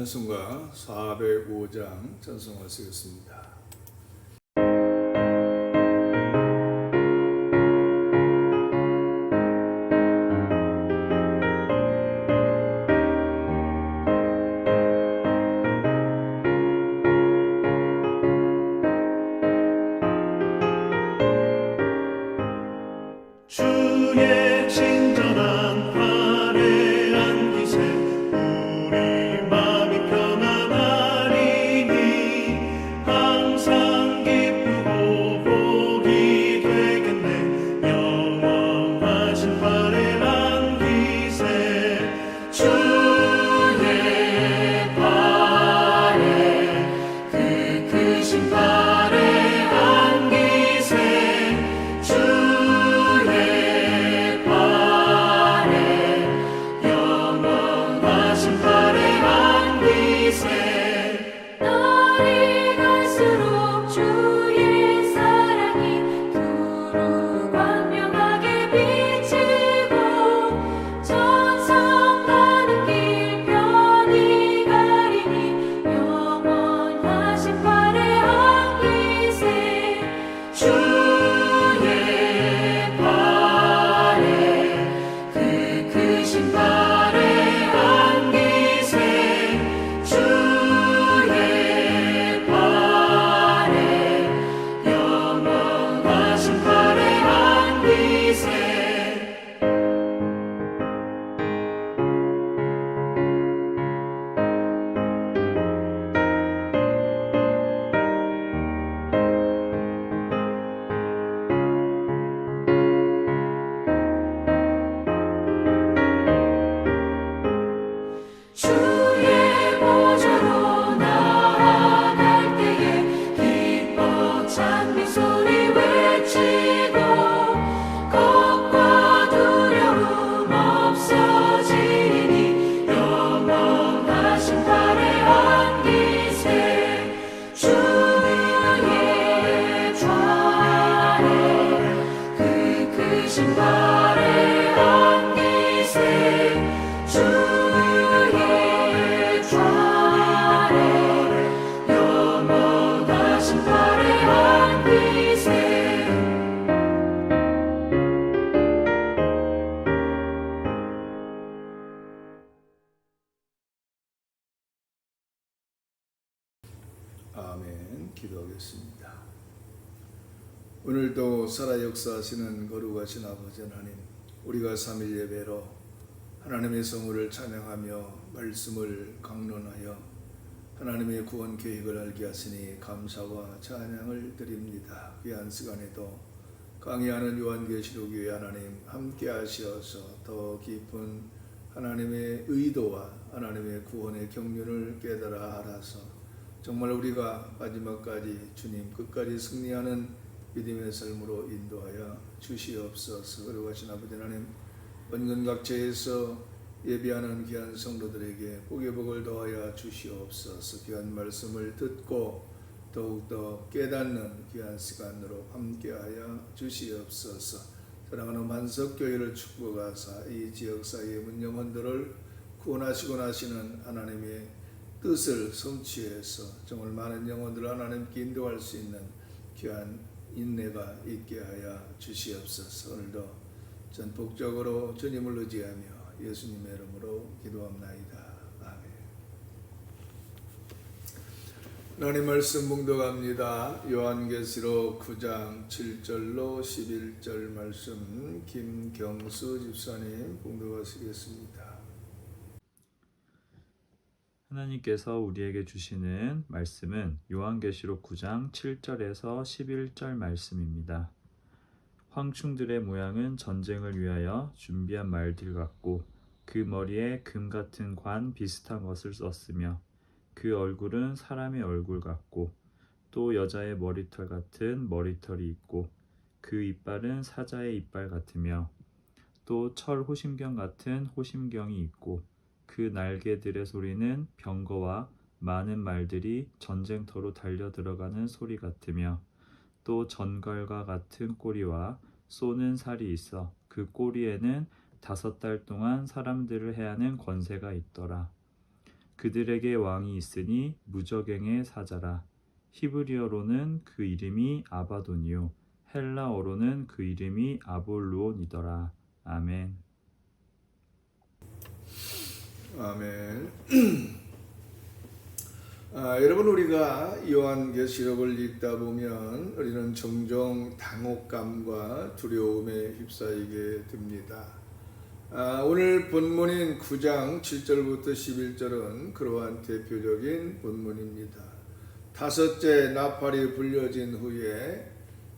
찬송가 405장 찬송을 쓰겠습니다. 주의 친절한 팔에 안기세 우리 마음이 편안하리니 항상 기쁘고 복이 되겠네. 영원하신 팔에 안기세 주의 팔에 그 크신 팔에 안기세 날이 갈수록 주의 사랑이 두루 광명하게 비치고 천성 가는 길 편히 가리니 영원하신 팔에 안기세 주의 팔에 그 크신 팔에 안기세 주의 팔에 영원하신 팔에 안기세 주의 보좌로 나아갈 때에 기뻐 찬미 소리 외치고 겁과 두려움 없어지니 영원하신 팔에 안기세 주의 좌에 그 크신 팔에 안기세 주의 좌에 영원하신 팔에 안기세 아멘. 기도하겠습니다. 오늘도 살아 역사하시는 거룩하신 아버지 하나님, 우리가 3일 예배로 하나님의 성물을 찬양하며 말씀을 강론하여 하나님의 구원 계획을 알게 하시니 감사와 찬양을 드립니다. 귀한 시간에도 강의하는 요한계시록 교회 하나님 함께 하시어서 더 깊은 하나님의 의도와 하나님의 구원의 경륜을 깨달아 알아서 정말 우리가 마지막까지 주님 끝까지 승리하는 믿음의 삶으로 인도하여 주시옵소서. 거룩하신 아버지 하나님, 원근각지에서 예배하는 귀한 성도들에게 복의 복을 더하여 주시옵소서. 귀한 말씀을 듣고 더욱더 깨닫는 귀한 시간으로 함께하여 주시옵소서. 사랑하는 만석교회를 축복하사 이 지역사회의 문 영혼들을 구원하시고 나시는 하나님의 뜻을 성취해서 정말 많은 영혼들을 하나님께 인도할 수 있는 귀한 인내가 있게 하여 주시옵소서. 오늘도 전폭적으로 주님을 의지하며 예수님의 이름으로 기도합나이다. 아멘. 하나님 말씀 봉독합니다. 요한계시록 9장 7절로 11절 말씀 김경수 집사님 봉독하시겠습니다. 하나님께서 우리에게 주시는 말씀은 요한계시록 9장 7절에서 11절 말씀입니다. 황충들의 모양은 전쟁을 위하여 준비한 말들 같고 그 머리에 금 같은 관 비슷한 것을 썼으며 그 얼굴은 사람의 얼굴 같고 또 여자의 머리털 같은 머리털이 있고 그 이빨은 사자의 이빨 같으며 또 철 호심경 같은 호심경이 있고 그 날개들의 소리는 병거와 많은 말들이 전쟁터로 달려 들어가는 소리 같으며 또 전갈과 같은 꼬리와 쏘는 살이 있어 그 꼬리에는 5달 동안 사람들을 해하는 권세가 있더라. 그들에게 왕이 있으니 무적행의 사자라. 히브리어로는 그 이름이 아바돈이요 헬라어로는 그 이름이 아볼루온이더라. 아멘. 아멘. 여러분, 우리가 요한계시록을 읽다 보면 우리는 종종 당혹감과 두려움에 휩싸이게 됩니다. 오늘 본문인 9장 7절부터 11절은 그러한 대표적인 본문입니다. 다섯째 나팔이 불려진 후에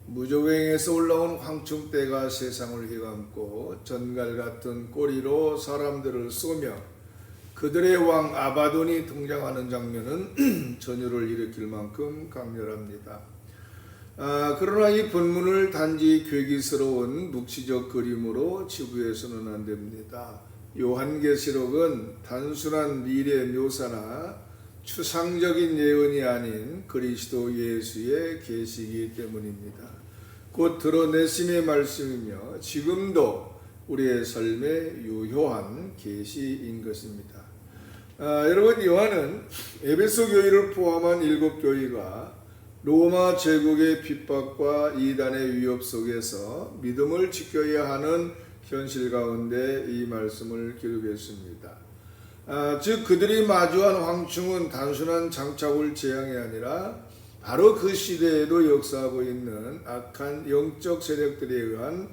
무저갱에서 올라온 황충대가 세상을 휘감고 전갈 같은 꼬리로 사람들을 쏘며 그들의 왕 아바돈이 등장하는 장면은 전율을 일으킬 만큼 강렬합니다. 그러나 이 본문을 단지 괴기스러운 묵시적 그림으로 치부해서는 안 됩니다. 요한계시록은 단순한 미래 묘사나 추상적인 예언이 아닌 그리스도 예수의 계시이기 때문입니다. 곧 드러내심의 말씀이며 지금도 우리의 삶에 유효한 계시인 것입니다. 여러분, 요한은 에베소 교회를 포함한 7교회가 로마 제국의 핍박과 이단의 위협 속에서 믿음을 지켜야 하는 현실 가운데 이 말씀을 기록했습니다. 즉 그들이 마주한 황충은 단순한 장차올 재앙이 아니라 바로 그 시대에도 역사하고 있는 악한 영적 세력들에 의한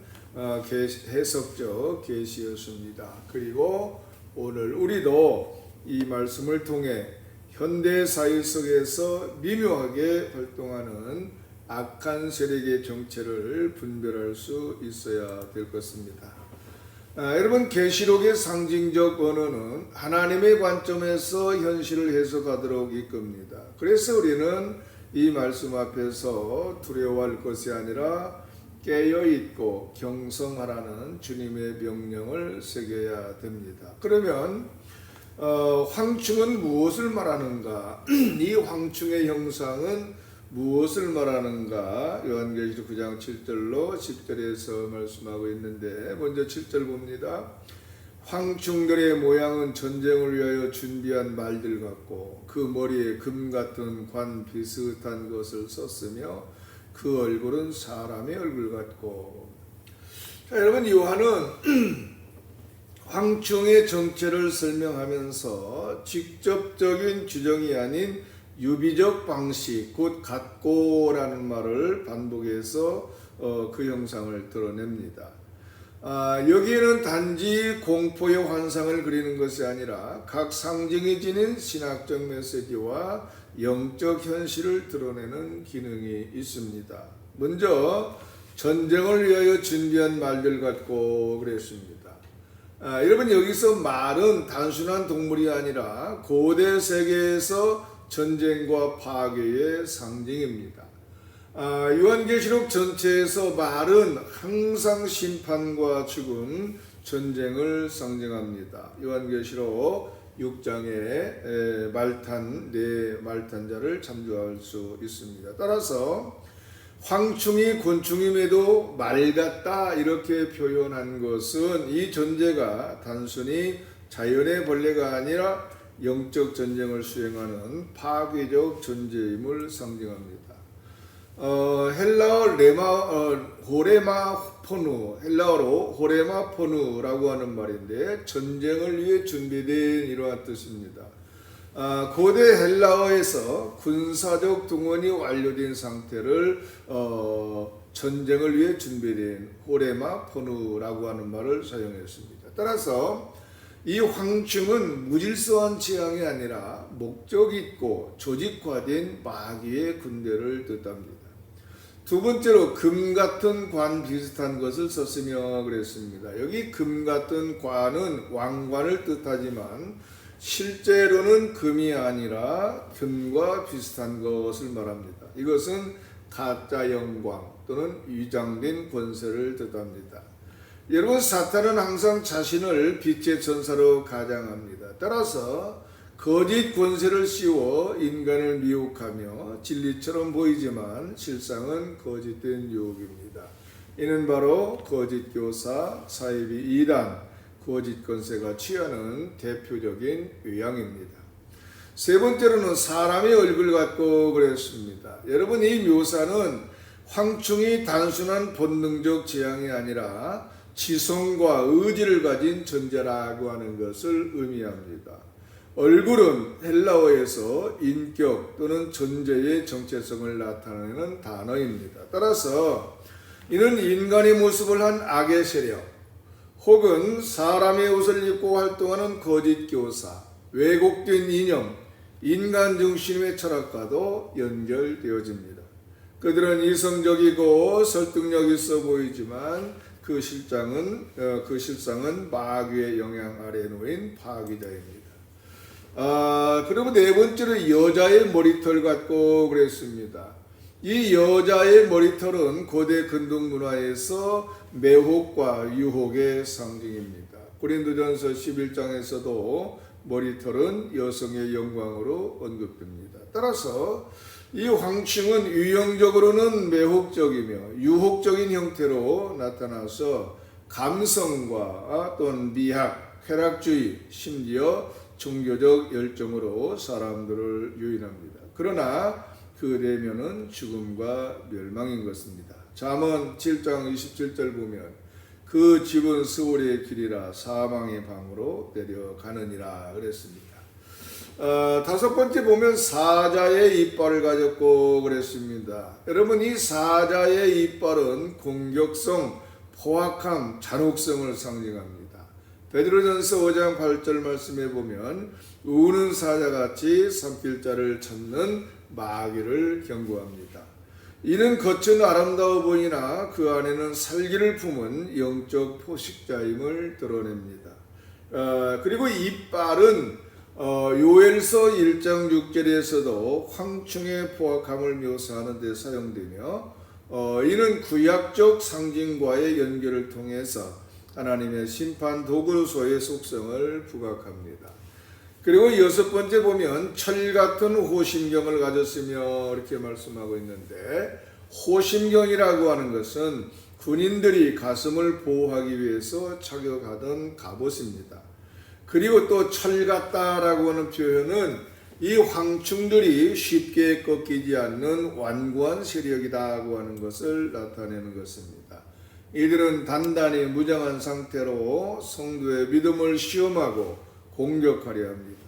해석적 계시였습니다. 그리고 오늘 우리도 이 말씀을 통해 현대 사회 속에서 미묘하게 활동하는 악한 세력의 정체를 분별할 수 있어야 될 것입니다. 여러분, 계시록의 상징적 언어는 하나님의 관점에서 현실을 해석하도록 이끕니다. 그래서 우리는 이 말씀 앞에서 두려워할 것이 아니라 깨어있고 경성하라는 주님의 명령을 새겨야 됩니다. 그러면 황충은 무엇을 말하는가? 이 황충의 형상은 무엇을 말하는가? 요한계시록 9장 7절로 10절에서 말씀하고 있는데 먼저 7절 봅니다. 황충들의 모양은 전쟁을 위하여 준비한 말들 같고 그 머리에 금 같은 관 비슷한 것을 썼으며 그 얼굴은 사람의 얼굴 같고. 자, 여러분, 요한은 황충의 정체를 설명하면서 직접적인 규정이 아닌 유비적 방식, 곧 같고라는 말을 반복해서 그 형상을 드러냅니다. 여기에는 단지 공포의 환상을 그리는 것이 아니라 각 상징이 지닌 신학적 메시지와 영적 현실을 드러내는 기능이 있습니다. 먼저 전쟁을 위하여 준비한 말들 같고 그랬습니다. 여러분, 여기서 말은 단순한 동물이 아니라 고대 세계에서 전쟁과 파괴의 상징입니다. 요한계시록 전체에서 말은 항상 심판과 죽음, 전쟁을 상징합니다. 요한계시록 6장에 말탄자를 참조할 수 있습니다. 따라서 황충이 곤충임에도 말 같다 이렇게 표현한 것은 이 존재가 단순히 자연의 벌레가 아니라 영적 전쟁을 수행하는 파괴적 존재임을 상징합니다. 헬라어로 호레마포누라고 하는 말인데 전쟁을 위해 준비된 이러한 뜻입니다. 고대 헬라어에서 군사적 동원이 완료된 상태를 전쟁을 위해 준비된 호레마포누라고 하는 말을 사용했습니다. 따라서 이 황충은 무질서한 지향이 아니라 목적 있고 조직화된 마귀의 군대를 뜻합니다. 두 번째로 금 같은 관 비슷한 것을 썼으며 그랬습니다. 여기 금 같은 관은 왕관을 뜻하지만 실제로는 금이 아니라 금과 비슷한 것을 말합니다. 이것은 가짜 영광 또는 위장된 권세를 뜻합니다. 여러분, 사탄은 항상 자신을 빛의 천사로 가장합니다. 따라서 거짓 권세를 씌워 인간을 미혹하며 진리처럼 보이지만 실상은 거짓된 유혹입니다. 이는 바로 거짓 교사, 사이비 이단, 거짓 권세가 취하는 대표적인 유형입니다. 세 번째로는 사람의 얼굴 같고 그랬습니다. 여러분, 이 묘사는 황충이 단순한 본능적 재앙이 아니라 지성과 의지를 가진 존재라고 하는 것을 의미합니다. 얼굴은 헬라어에서 인격 또는 존재의 정체성을 나타내는 단어입니다. 따라서 이는 인간의 모습을 한 악의 세력, 혹은 사람의 옷을 입고 활동하는 거짓 교사, 왜곡된 이념, 인간 중심의 철학과도 연결되어집니다. 그들은 이성적이고 설득력 있어 보이지만 그 실상은 마귀의 영향 아래 놓인 파기자입니다. 그리고 네 번째로 여자의 머리털 같고 그랬습니다. 이 여자의 머리털은 고대 근동 문화에서 매혹과 유혹의 상징입니다. 고린도전서 11장에서도 머리털은 여성의 영광으로 언급됩니다. 따라서 이 황충은 유형적으로는 매혹적이며 유혹적인 형태로 나타나서 감성과 또는 미학, 쾌락주의, 심지어 종교적 열정으로 사람들을 유인합니다. 그러나 그 내면은 죽음과 멸망인 것입니다. 잠언 7장 27절 보면 그 집은 스올의 길이라 사망의 방으로 내려가느니라 그랬습니다. 다섯 번째 보면 사자의 이빨을 가졌고 그랬습니다. 여러분, 이 사자의 이빨은 공격성, 포악함, 잔혹성을 상징합니다. 베드로전서 5장 8절 말씀에 보면 우는 사자같이 삼킬 자를 찾는 마귀를 경고합니다. 이는 겉은 아름다워 보이나 그 안에는 살기를 품은 영적 포식자임을 드러냅니다. 그리고 이빨은 요엘서 1장 6절에서도 황충의 포악함을 묘사하는 데 사용되며 이는 구약적 상징과의 연결을 통해서 하나님의 심판 도구소의 속성을 부각합니다. 그리고 여섯 번째 보면 철 같은 호심경을 가졌으며 이렇게 말씀하고 있는데, 호심경이라고 하는 것은 군인들이 가슴을 보호하기 위해서 착용하던 갑옷입니다. 그리고 또 철 같다라고 하는 표현은 이 황충들이 쉽게 꺾이지 않는 완고한 세력이라고 하는 것을 나타내는 것입니다. 이들은 단단히 무장한 상태로 성도의 믿음을 시험하고 공격하려 합니다.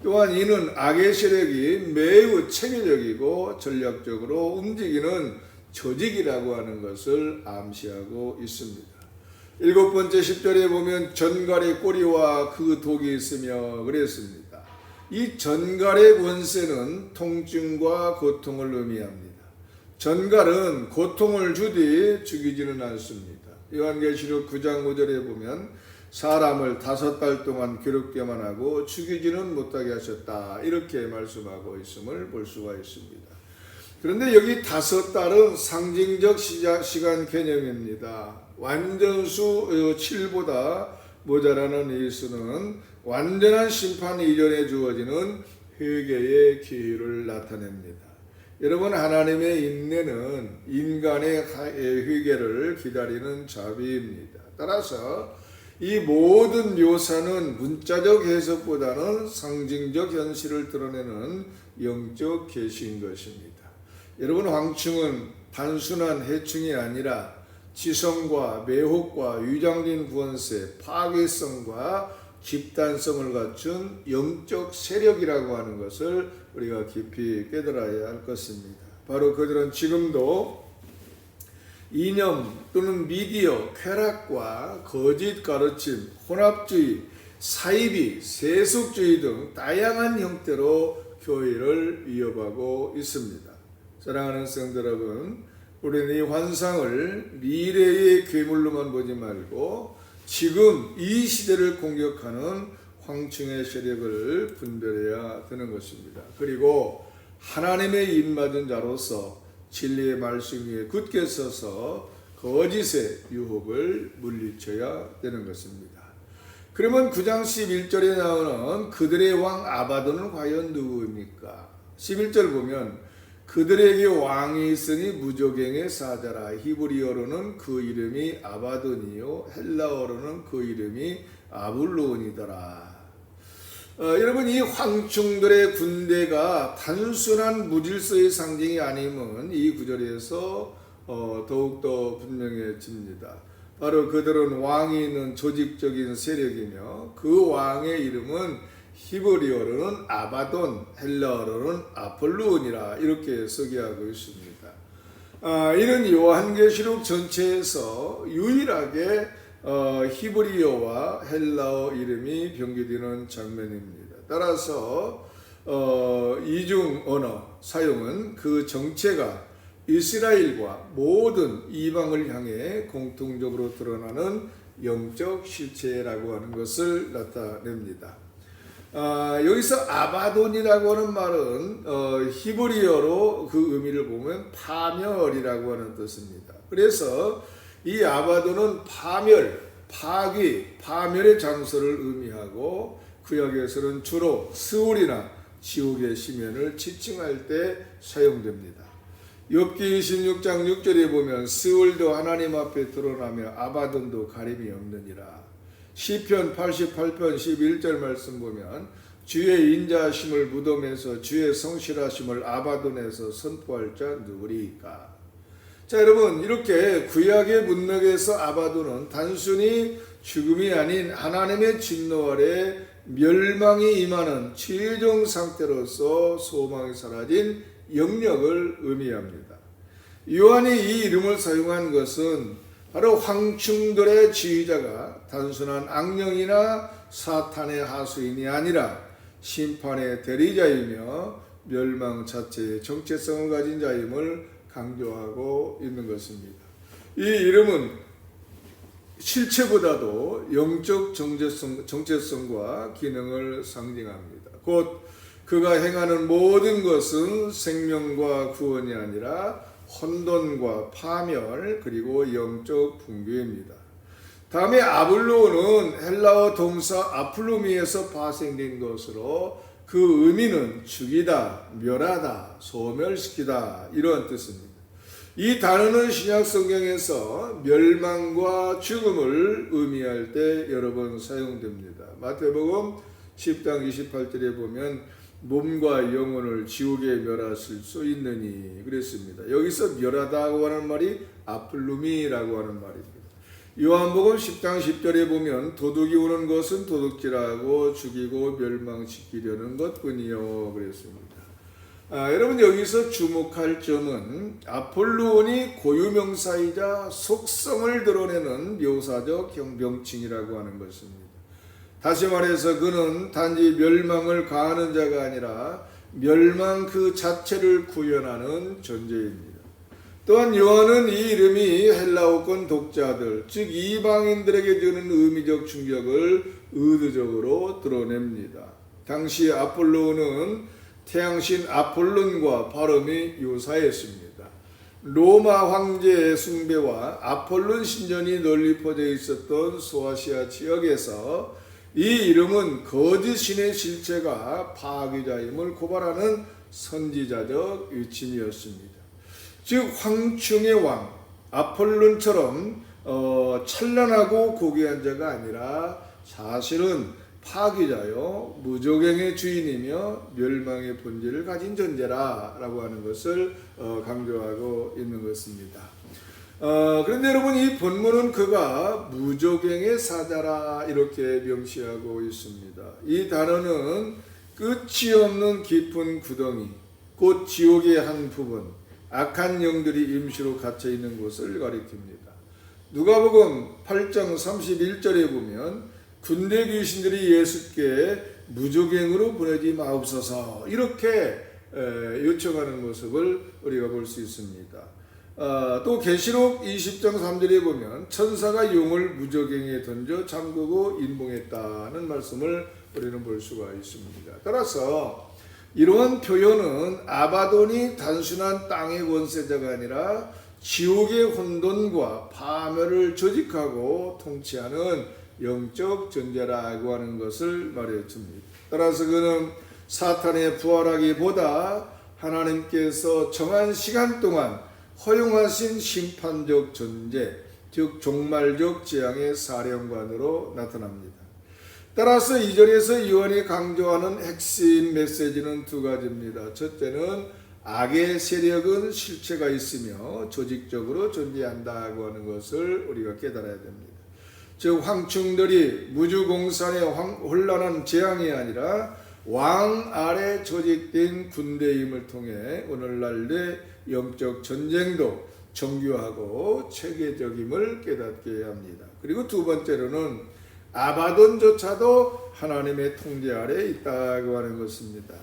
또한 이는 악의 세력이 매우 체계적이고 전략적으로 움직이는 조직이라고 하는 것을 암시하고 있습니다. 일곱 번째 10절에 보면 전갈의 꼬리와 그 독이 있으며 그랬습니다. 이 전갈의 권세는 통증과 고통을 의미합니다. 전갈은 고통을 주되 죽이지는 않습니다. 요한계시록 9장 5절에 보면 사람을 5달 동안 괴롭게만 하고 죽이지는 못하게 하셨다, 이렇게 말씀하고 있음을 볼 수가 있습니다. 그런데 여기 5달은 상징적 시간 개념입니다. 완전수 7보다 모자라는 이 수는 완전한 심판 이전에 주어지는 회개의 기회를 나타냅니다. 여러분, 하나님의 인내는 인간의 회개를 기다리는 자비입니다. 따라서 이 모든 묘사는 문자적 해석보다는 상징적 현실을 드러내는 영적 계시인 것입니다. 여러분, 황충은 단순한 해충이 아니라 지성과 매혹과 위장된 구원세, 파괴성과 집단성을 갖춘 영적 세력이라고 하는 것을 우리가 깊이 깨달아야 할 것입니다. 바로 그들은 지금도 이념 또는 미디어, 쾌락과 거짓 가르침, 혼합주의, 사이비, 세속주의 등 다양한 형태로 교회를 위협하고 있습니다. 사랑하는 성도 여러분, 우리는 이 환상을 미래의 괴물로만 보지 말고 지금 이 시대를 공격하는 황충의 세력을 분별해야 되는 것입니다. 그리고 하나님의 입맞은 자로서 진리의 말씀 위에 굳게 서서 거짓의 유혹을 물리쳐야 되는 것입니다. 그러면 9장 11절에 나오는 그들의 왕 아바돈은 과연 누구입니까? 11절 보면 그들에게 왕이 있으니 무조갱의 사자라. 히브리어로는 그 이름이 아바돈이요 헬라어로는 그 이름이 아블론이더라. 여러분 이 황충들의 군대가 단순한 무질서의 상징이 아니면 이 구절에서 더욱더 분명해집니다. 바로 그들은 왕이 있는 조직적인 세력이며 그 왕의 이름은 히브리어로는 아바돈, 헬라어로는 아폴루온이라 이렇게 소개하고 있습니다. 이는 요한계시록 전체에서 유일하게 히브리어와 헬라어 이름이 병기되는 장면입니다. 따라서 이중 언어 사용은 그 정체가 이스라엘과 모든 이방을 향해 공통적으로 드러나는 영적 실체라고 하는 것을 나타냅니다. 여기서 아바돈이라고 하는 말은 히브리어로 그 의미를 보면 파멸이라고 하는 뜻입니다. 그래서 이 아바돈은 파멸, 파괴, 파멸의 장소를 의미하고 구약에서는 주로 스울이나 지옥의 시면을 지칭할 때 사용됩니다. 욥기 26장 6절에 보면 스울도 하나님 앞에 드러나며 아바돈도 가림이 없느니라. 시편 88편 11절 말씀 보면 주의 인자하심을 무덤에서 주의 성실하심을 아바돈에서 선포할 자 누구리까. 자 여러분, 이렇게 구약의 문맥에서 아바돈은 단순히 죽음이 아닌 하나님의 진노 아래 멸망이 임하는 최종 상태로서 소망이 사라진 영역을 의미합니다. 요한이 이 이름을 사용한 것은 바로 황충들의 지휘자가 단순한 악령이나 사탄의 하수인이 아니라 심판의 대리자이며 멸망 자체의 정체성을 가진 자임을 강조하고 있는 것입니다. 이 이름은 실체보다도 영적 정체성과 기능을 상징합니다. 곧 그가 행하는 모든 것은 생명과 구원이 아니라 혼돈과 파멸 그리고 영적 붕괴입니다. 다음에 아블로는 헬라어 동사 아플루미에서 파생된 것으로 그 의미는 죽이다, 멸하다, 소멸시키다 이런 뜻입니다. 이 단어는 신약 성경에서 멸망과 죽음을 의미할 때 여러 번 사용됩니다. 마태복음 10장 28절에 보면 몸과 영혼을 지옥에 멸하실 수 있느니 그랬습니다. 여기서 멸하다고 하는 말이 아플루미라고 하는 말입니다. 요한복음 10장 10절에 보면 도둑이 오는 것은 도둑질하고 죽이고 멸망시키려는 것뿐이요 그랬습니다. 여러분 여기서 주목할 점은 아폴로온이 고유명사이자 속성을 드러내는 묘사적 명칭이라고 하는 것입니다. 다시 말해서 그는 단지 멸망을 가하는 자가 아니라 멸망 그 자체를 구현하는 존재입니다. 또한 요한은 이 이름이 헬라어권 독자들, 즉 이방인들에게 주는 의미적 충격을 의도적으로 드러냅니다. 당시 아폴로는 태양신 아폴론과 발음이 유사했습니다. 로마 황제의 숭배와 아폴론 신전이 널리 퍼져 있었던 소아시아 지역에서 이 이름은 거짓 신의 실체가 파괴자임을 고발하는 선지자적 위침이었습니다. 즉 황충의 왕 아폴론처럼 찬란하고 고귀한 자가 아니라 사실은 파괴자요 무조갱의 주인이며 멸망의 본질을 가진 존재라고 하는 것을 강조하고 있는 것입니다. 그런데 여러분 이 본문은 그가 무조갱의 사자라 이렇게 명시하고 있습니다. 이 단어는 끝이 없는 깊은 구덩이, 곧 지옥의 한 부분, 악한 영들이 임시로 갇혀 있는 곳을 가리킵니다. 누가복음 8장 31절에 보면 군대 귀신들이 예수께 무조갱으로 보내지 마옵소서 이렇게 요청하는 모습을 우리가 볼 수 있습니다. 또 계시록 20장 3절에 보면 천사가 용을 무저갱에 던져 잠그고 인봉했다는 말씀을 우리는 볼 수가 있습니다. 따라서 이러한 표현은 아바돈이 단순한 땅의 권세자가 아니라 지옥의 혼돈과 파멸을 조직하고 통치하는 영적 존재라고 하는 것을 말해줍니다. 따라서 그는 사탄의 부활하기보다 하나님께서 정한 시간 동안 허용하신 심판적 존재, 즉 종말적 재앙의 사령관으로 나타납니다. 따라서 2절에서 요한이 강조하는 핵심 메시지는 두 가지입니다. 첫째는 악의 세력은 실체가 있으며 조직적으로 존재한다고 하는 것을 우리가 깨달아야 됩니다. 즉 황충들이 무주공산의 혼란한 재앙이 아니라 왕 아래 조직된 군대임을 통해 오늘날의 영적 전쟁도 정교하고 체계적임을 깨닫게 해야 합니다. 그리고 두 번째로는 아바돈조차도 하나님의 통제 아래 있다고 하는 것입니다.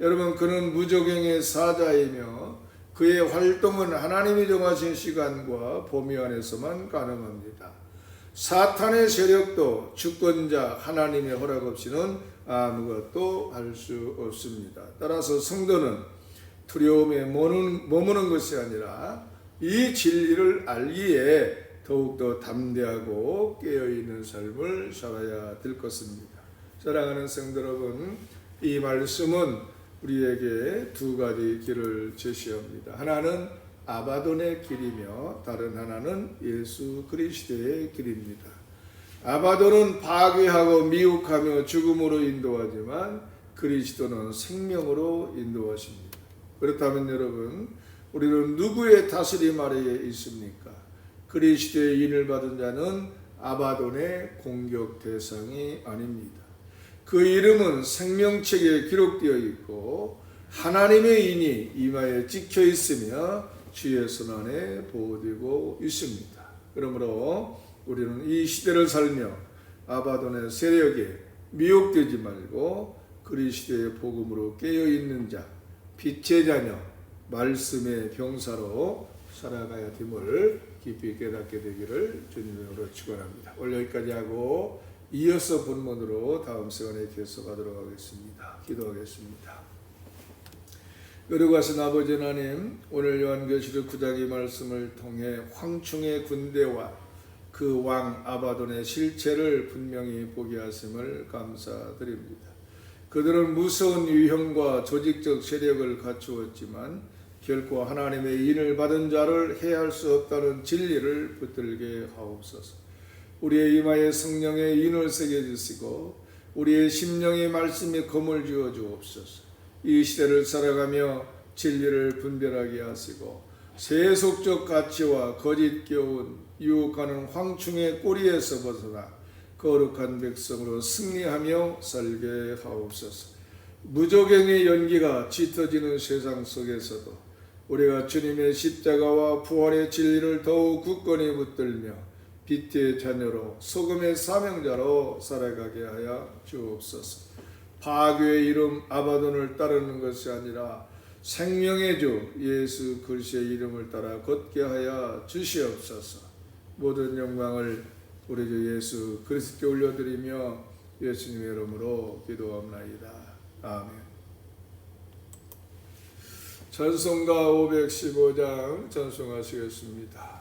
여러분, 그는 무적행의 사자이며 그의 활동은 하나님이 정하신 시간과 범위 안에서만 가능합니다. 사탄의 세력도 주권자 하나님의 허락 없이는 아무것도 할 수 없습니다. 따라서 성도는 두려움에 머무는 것이 아니라 이 진리를 알기에 더욱더 담대하고 깨어있는 삶을 살아야 될 것입니다. 사랑하는 성도 여러분, 이 말씀은 우리에게 두 가지 길을 제시합니다. 하나는 아바돈의 길이며 다른 하나는 예수 그리스도의 길입니다. 아바돈은 파괴하고 미혹하며 죽음으로 인도하지만 그리스도는 생명으로 인도하십니다. 그렇다면 여러분, 우리는 누구의 다스림 아래에 있습니까? 그리스도의 인을 받은 자는 아바돈의 공격 대상이 아닙니다. 그 이름은 생명책에 기록되어 있고 하나님의 인이 이마에 찍혀 있으며 주의 손 안에 보호되고 있습니다. 그러므로 우리는 이 시대를 살며 아바돈의 세력에 미혹되지 말고 그리스도의 복음으로 깨어있는 자, 빛의 자녀, 말씀의 병사로 살아가야 됨을 깊이 깨닫게 되기를 주님으로 축원합니다. 오늘 여기까지 하고 이어서 본문으로 다음 시간에 계속하도록 하겠습니다. 기도하겠습니다. 거룩하신 아버지 하나님, 오늘 요한계시록 9장의 말씀을 통해 황충의 군대와 그 왕 아바돈의 실체를 분명히 보게 하심을 감사드립니다. 그들은 무서운 유형과 조직적 세력을 갖추었지만 결코 하나님의 인을 받은 자를 해할 수 없다는 진리를 붙들게 하옵소서. 우리의 이마에 성령의 인을 새겨주시고 우리의 심령의 말씀에 검을 주어 주옵소서. 이 시대를 살아가며 진리를 분별하게 하시고 세속적 가치와 거짓 교훈, 유혹하는 황충의 꼬리에서 벗어나 거룩한 백성으로 승리하며 살게 하옵소서. 무적행의 연기가 짙어지는 세상 속에서도 우리가 주님의 십자가와 부활의 진리를 더욱 굳건히 붙들며 빛의 자녀로 소금의 사명자로 살아가게 하여 주옵소서. 파괴의 이름 아바돈을 따르는 것이 아니라 생명의 주 예수 그리스도의 이름을 따라 걷게 하여 주시옵소서. 모든 영광을 우리 주 예수 그리스도께 올려드리며 예수님의 이름으로 기도합나이다. 아멘. 찬송가 515장 찬송하시겠습니다.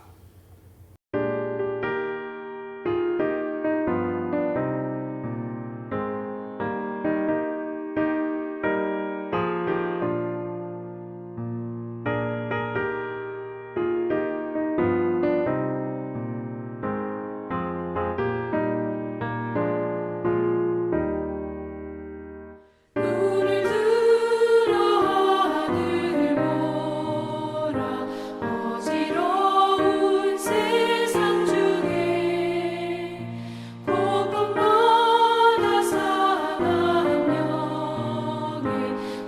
눈을 들어 하늘 보라 어지러운 세상 중에 곳곳마다 사나운 영의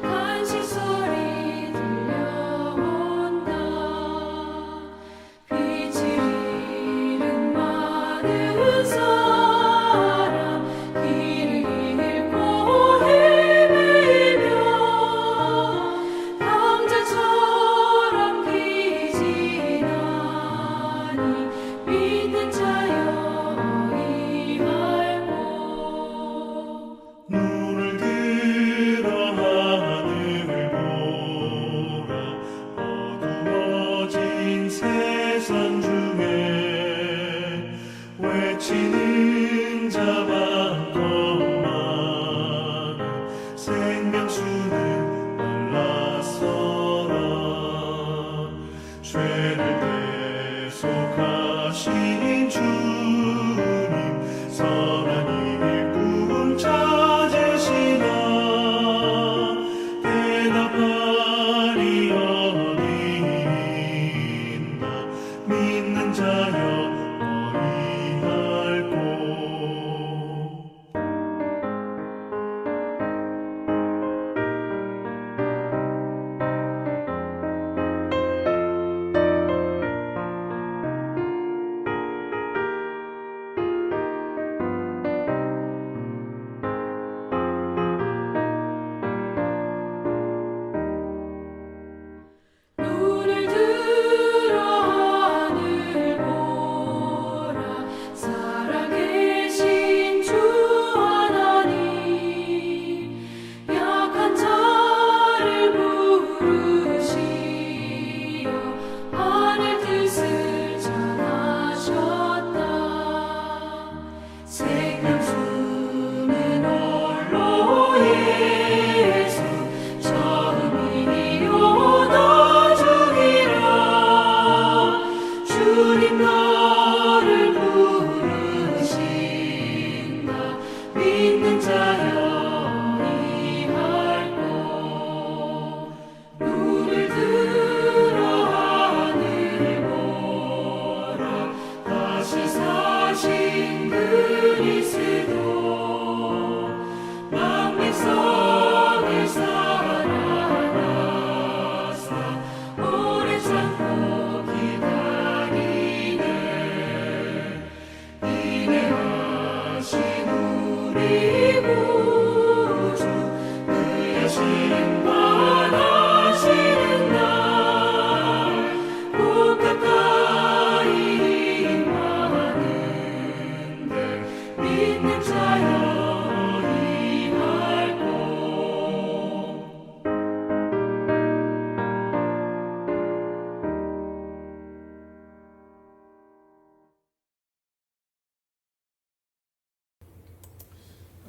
간식 소리 들려온다. 빛을 잃은 많은 사람 길을 잃고 헤매며 남자처럼 기진하니 믿는 자여 이할고 눈을 들어 하늘을 보라 어두워진 세상 중에 외치는 자 많고 많은 생명수는 올라서라. 죄를 대속하신 주님 선한 일꾼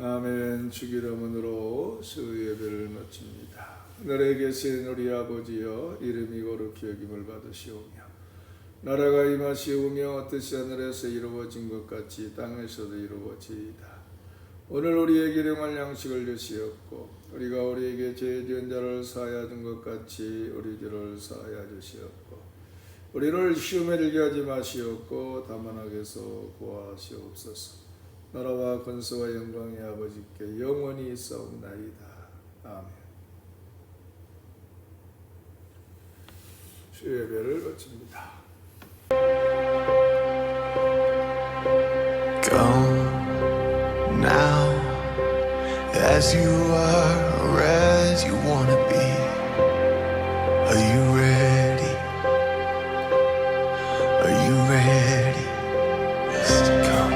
아멘. 주기 이름으로 수예배를 마칩니다. 하늘에 계신 우리 아버지여, 이름이 거룩히 여김을 받으시오며 나라가 임하시오며 뜻이 하늘에서 이루어진 것 같이 땅에서도 이루어지이다. 오늘 우리에게 일용할 양식을 주시옵고 우리가 우리에게 죄 지은 자를 사하여 준 것 같이 우리 죄를 사하여 주시옵고 우리를 시험에 들게 하지 마시옵고 다만 악에서 구하시옵소서. 나라와 권세와 영광의 아버지께 영원히 있사옵나이다. 아멘. 주예배를 마칩니다. Go now, as you are or as you wanna be. Are you ready? Are you ready? Yes, to come.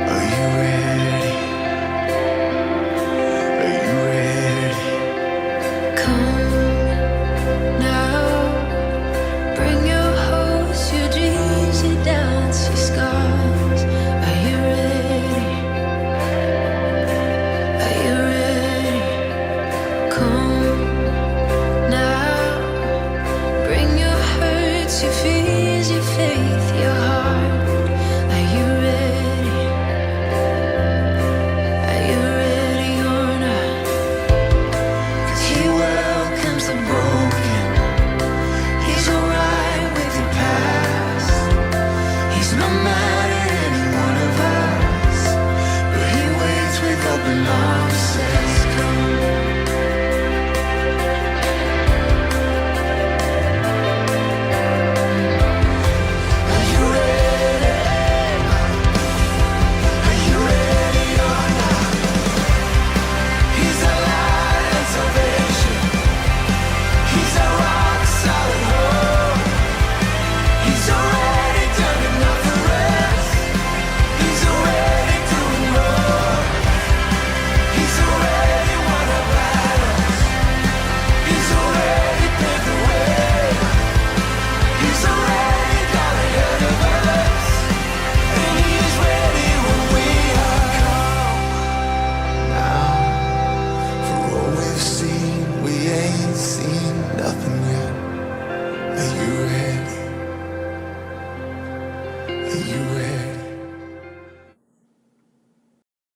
Are you ready? Are you ready? Come now, bring your hopes, your dreams, your doubts, your scars. Are you ready? Are you ready? Come now, bring your hurts, your fears, your faith, your heart. Are you ready? Are you ready or not? 'Cause he welcomes the broken. He's alright with your past. He's not mad at any one of us, but he waits with open arms, says come. Are you ready? Are you ready or not? He's a light and salvation. He's a rock solid hope. He's already done enough for us. He's already doing more. He's already won our battles. He's already paved the way. He's already gone ahead of us. And he is ready when we are. Come now. For all we've seen, we ain't seen nothing yet. Are you ready? Are you ready?